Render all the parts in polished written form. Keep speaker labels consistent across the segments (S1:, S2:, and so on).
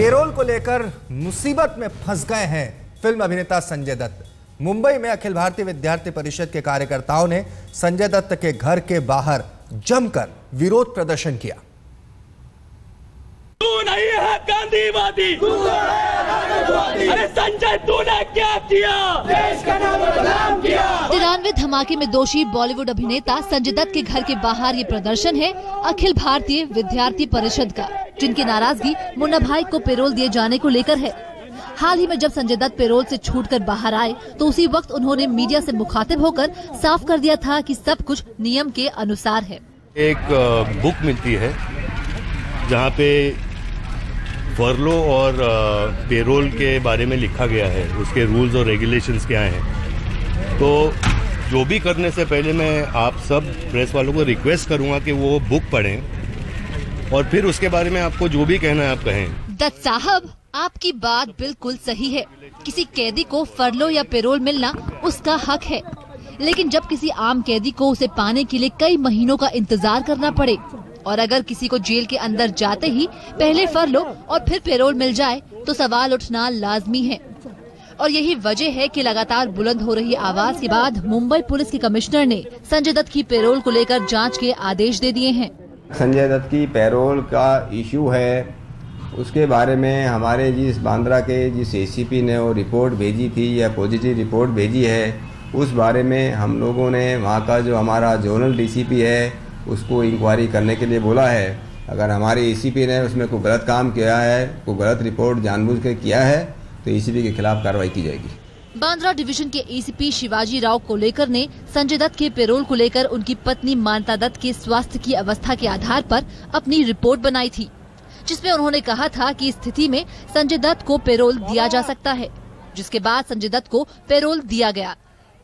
S1: Payroll को लेकर मुसीबत में फंस गए हैं फिल्म अभिनेता संजय दत्त। मुंबई में अखिल भारतीय विद्यार्थी परिषद के कार्यकर्ताओं ने संजय दत्त के घर के बाहर जमकर विरोध प्रदर्शन किया।
S2: तू नहीं है गांधीवादी, अरे संजय तूने क्या किया? देश का नाम बदनाम किया।
S3: 93 धमाके में दोषी बॉलीवुड अभिनेता संजय दत्त के घर के बाहर ये प्रदर्शन है अखिल भारतीय विद्यार्थी परिषद का, जिनकी नाराजगी मुन्ना भाई को पेरोल दिए जाने को लेकर है। हाल ही में जब संजय दत्त पेरोल से छूटकर बाहर आए तो उसी वक्त उन्होंने मीडिया से मुखातिब होकर साफ कर दिया था कि सब कुछ नियम के अनुसार है।
S4: एक बुक मिलती है जहाँ पे फर्लो और पेरोल के बारे में लिखा गया है, उसके रूल्स और रेगुलेशंस क्या हैं। तो जो भी करने से पहले मैं आप सब प्रेस वालों को रिक्वेस्ट करूंगा कि वो बुक पढ़ें और फिर उसके बारे में आपको जो भी कहना है आप कहें।
S3: दत्त साहब, आपकी बात बिल्कुल सही है। किसी कैदी को फर्लो या पेरोल मिलना उसका हक है, लेकिन जब किसी आम कैदी को उसे पाने के लिए कई महीनों का इंतजार करना पड़े और अगर किसी को जेल के अंदर जाते ही पहले फर्लो और फिर पेरोल मिल जाए तो सवाल उठना लाजमी है। और यही वजह है कि लगातार बुलंद हो रही आवाज के बाद मुंबई पुलिस के कमिश्नर ने संजय दत्त की पेरोल को लेकर जांच के आदेश दे दिए हैं।
S5: संजय दत्त की पेरोल का इश्यू है, उसके बारे में हमारे जिस बांद्रा के जिस एसीपी ने वो रिपोर्ट भेजी थी या पॉजिटिव रिपोर्ट भेजी है, उस बारे में हम लोगों ने वहाँ का जो हमारा जोनल डीसीपी है उसको इंक्वायरी करने के लिए बोला है। अगर हमारे एसीपी ने उसमें कोई गलत काम किया है, कोई गलत रिपोर्ट जानबूझ कर किया है तो एसीपी के खिलाफ कार्रवाई की जाएगी।
S3: बांद्रा डिवीजन के एसीपी शिवाजी राव कोलेकर ने संजय दत्त के पेरोल को लेकर उनकी पत्नी मानता दत्त के स्वास्थ्य की अवस्था के आधार पर अपनी रिपोर्ट बनाई थी, जिसमें उन्होंने कहा था कि इस स्थिति में संजय दत्त को पेरोल दिया जा सकता है, जिसके बाद संजय दत्त को पेरोल दिया गया।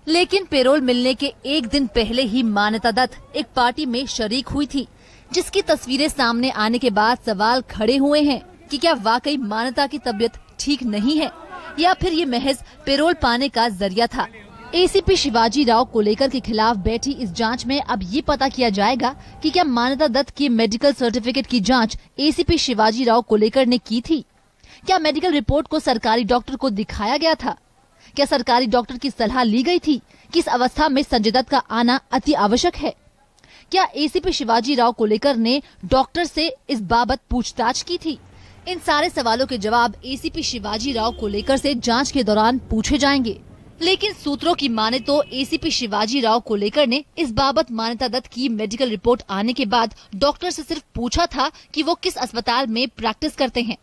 S3: लेकिन पेरोल मिलने के एक दिन पहले ही मान्यता दत्त एक पार्टी में शरीक हुई थी, जिसकी तस्वीरें सामने आने के बाद सवाल खड़े हुए हैं कि क्या वाकई मान्यता की तबीयत ठीक नहीं है या फिर ये महज पेरोल पाने का जरिया था। एसीपी शिवाजी राव कोलेकर के खिलाफ बैठी इस जांच में अब ये पता किया जाएगा कि क्या मान्यता दत्त की मेडिकल सर्टिफिकेट की जांच एसीपी शिवाजी राव कोलेकर ने की थी। क्या मेडिकल रिपोर्ट को सरकारी डॉक्टर को दिखाया गया था? क्या सरकारी डॉक्टर की सलाह ली गई थी कि इस अवस्था में संजय दत्त का आना अति आवश्यक है? क्या एसीपी शिवाजी राव कोलेकर ने डॉक्टर से इस बाबत पूछताछ की थी? इन सारे सवालों के जवाब एसीपी शिवाजी राव कोलेकर से जांच के दौरान पूछे जाएंगे। लेकिन सूत्रों की माने तो एसीपी शिवाजी राव कोलेकर ने इस बाबत मान्यता दत्त की मेडिकल रिपोर्ट आने के बाद डॉक्टर से सिर्फ पूछा था कि वो किस अस्पताल में प्रैक्टिस करते हैं।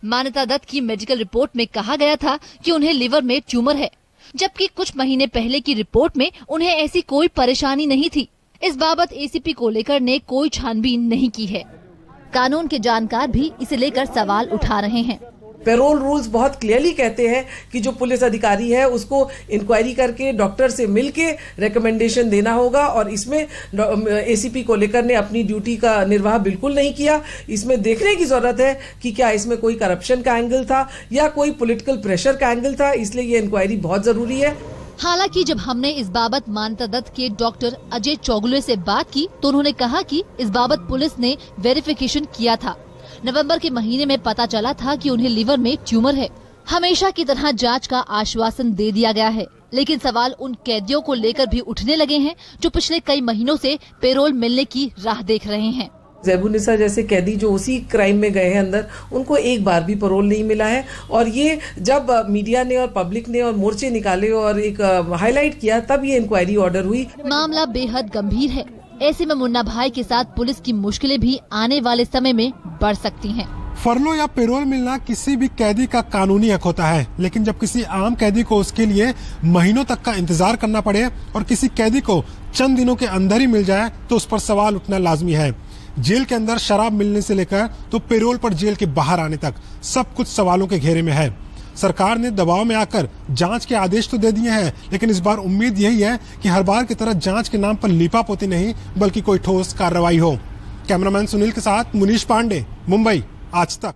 S3: मान्यता दत्त की मेडिकल रिपोर्ट में कहा गया था कि उन्हें लिवर में ट्यूमर है, जबकि कुछ महीने पहले की रिपोर्ट में उन्हें ऐसी कोई परेशानी नहीं थी। इस बाबत एसीपी कोलेकर ने कोई छानबीन नहीं की है। कानून के जानकार भी इसे लेकर सवाल उठा रहे हैं।
S6: पेरोल रूल्स बहुत क्लियरली कहते हैं कि जो पुलिस अधिकारी है उसको इंक्वायरी करके डॉक्टर से मिलके रिकमेंडेशन देना होगा, और इसमें एसीपी कोलेकर ने अपनी ड्यूटी का निर्वाह बिल्कुल नहीं किया। इसमें देखने की जरूरत है कि क्या इसमें कोई करप्शन का एंगल था या कोई पॉलिटिकल प्रेशर का एंगल था, इसलिए ये इंक्वायरी बहुत जरूरी है।
S3: हालांकि जब हमने इस बाबत मान्यता दत्त के डॉक्टर अजय चौगुले से बात की तो उन्होंने कहा कि इस बाबत पुलिस ने वेरिफिकेशन किया था। नवंबर के महीने में पता चला था कि उन्हें लिवर में ट्यूमर है। हमेशा की तरह जांच का आश्वासन दे दिया गया है, लेकिन सवाल उन कैदियों को लेकर भी उठने लगे हैं जो पिछले कई महीनों से पेरोल मिलने की राह देख रहे हैं।
S6: ज़ैबुन्निसा जैसे कैदी जो उसी क्राइम में गए हैं अंदर, उनको एक बार भी पेरोल नहीं मिला है। और ये जब मीडिया ने और पब्लिक ने और मोर्चे निकाले और एक हाईलाइट किया, तब ये इंक्वायरी ऑर्डर हुई।
S3: मामला बेहद गंभीर है। ऐसे में मुन्ना भाई के साथ पुलिस की मुश्किलें भी आने वाले समय में बढ़ सकती हैं।
S7: फर्लो या पेरोल मिलना किसी भी कैदी का कानूनी हक होता है, लेकिन जब किसी आम कैदी को उसके लिए महीनों तक का इंतजार करना पड़े और किसी कैदी को चंद दिनों के अंदर ही मिल जाए तो उस पर सवाल उठना लाजमी है। जेल के अंदर शराब मिलने से लेकर तो पेरोल पर जेल के बाहर आने तक सब कुछ सवालों के घेरे में है। सरकार ने दबाव में आकर जांच के आदेश तो दे दिए हैं, लेकिन इस बार उम्मीद यही है कि हर बार की तरह जांच के नाम पर लीपापोती नहीं बल्कि कोई ठोस कार्रवाई हो। कैमरामैन सुनील के साथ मुनीश पांडे, मुंबई, आज तक।